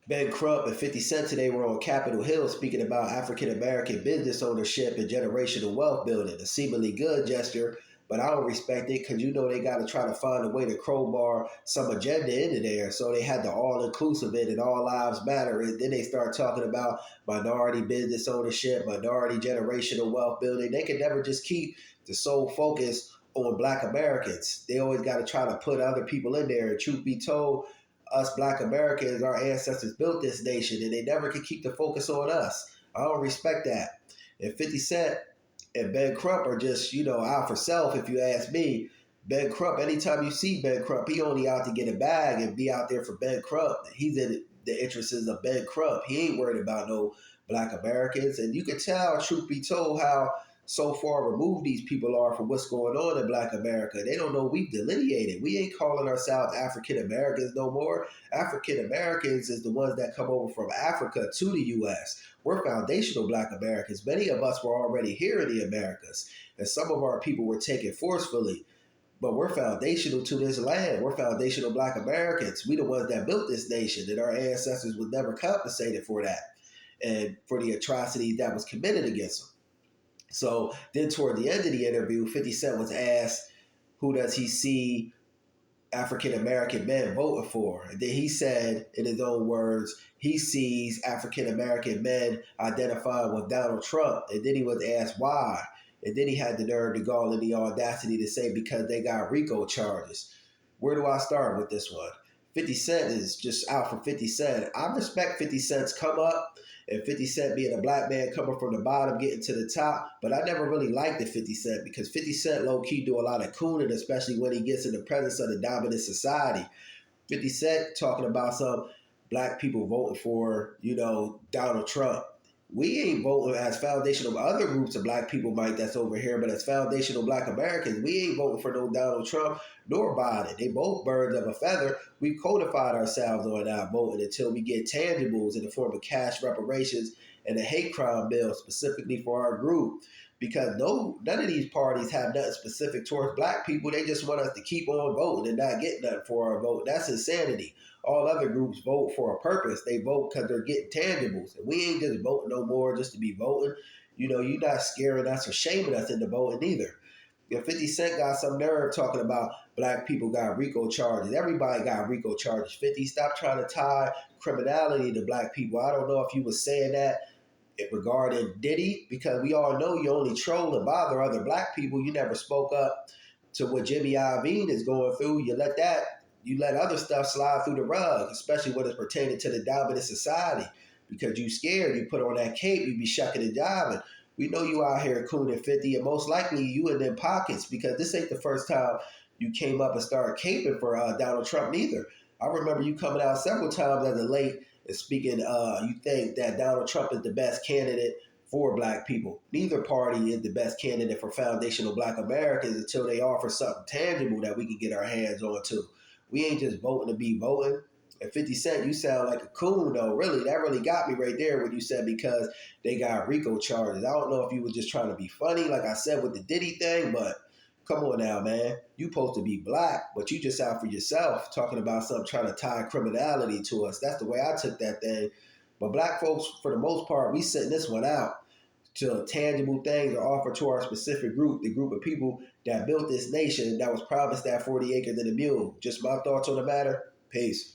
Ben Crump and 50 Cent today were on Capitol Hill speaking about African American business ownership and generational wealth building. A seemingly good gesture, but I don't respect it because you know they got to try to find a way to crowbar some agenda into there. So they had the all inclusive it and all lives matter. And then they start talking about minority business ownership, minority generational wealth building. They can never just keep the sole focus on Black Americans. They always got to try to put other people in there. And truth be told, us Black Americans, our ancestors built this nation, and they never could keep the focus on us. I don't respect that. And 50 Cent and Ben Crump are just, out for self, if you ask me. Ben Crump, anytime you see Ben Crump, he only out to get a bag and be out there for Ben Crump. He's in the interests of Ben Crump. He ain't worried about no Black Americans. And you can tell, truth be told, how so far removed these people are from what's going on in Black America. They don't know we've delineated. We ain't calling ourselves African Americans no more. African Americans is the ones that come over from Africa to the U.S. We're foundational Black Americans. Many of us were already here in the Americas, and some of our people were taken forcefully. But we're foundational to this land. We're foundational Black Americans. We the ones that built this nation, and our ancestors was never compensated for that and for the atrocities that was committed against them. So then toward the end of the interview, 50 Cent was asked, who does he see African American men voting for? And then he said, in his own words, he sees African American men identifying with Donald Trump. And then he was asked why. And then he had the nerve, the gall, and the audacity to say because they got RICO charges. Where do I start with this one? 50 Cent is just out for 50 Cent. I respect 50 Cent's come up and 50 Cent being a black man coming from the bottom, getting to the top. But I never really liked the 50 Cent because 50 Cent low-key do a lot of cooning, especially when he gets in the presence of the dominant society. 50 Cent talking about some black people voting for, Donald Trump. We ain't voting as foundational other groups of black people might that's over here, but as foundational Black Americans, we ain't voting for no Donald Trump nor Biden. They both birds of a feather. We codified ourselves on not voting until we get tangibles in the form of cash reparations and a hate crime bill specifically for our group. Because none of these parties have nothing specific towards black people. They just want us to keep on voting and not get nothing for our vote. That's insanity. All other groups vote for a purpose. They vote because they're getting tangibles. And we ain't just voting no more just to be voting. You're not scaring us or shaming us into voting either. 50 Cent got some nerve talking about black people got RICO charges. Everybody got RICO charges. 50, stop trying to tie criminality to black people. I don't know if you was saying that regarding Diddy, because we all know you only troll and bother other black people. You never spoke up to what Jimmy Iovine is going through. You let other stuff slide through the rug, especially when it's pertaining to the dominant society. Because you scared, you put on that cape, you be shucking and jiving. We know you out here cooning 50, and most likely you in them pockets, because this ain't the first time you came up and started caping for Donald Trump neither. I remember you coming out several times as a late and speaking, you think that Donald Trump is the best candidate for black people. Neither party is the best candidate for foundational Black Americans until they offer something tangible that we can get our hands on to. We ain't just voting to be voting. And 50 Cent, you sound like a coon, though. Really, that really got me right there when you said because they got RICO charges. I don't know if you were just trying to be funny, like I said with the Diddy thing, but come on now, man. You supposed to be black, but you just out for yourself talking about something trying to tie criminality to us. That's the way I took that thing. But black folks, for the most part, we sitting this one out to tangible things are offered to our specific group, the group of people that built this nation that was promised that 40 acres and a mule. Just my thoughts on the matter. Peace.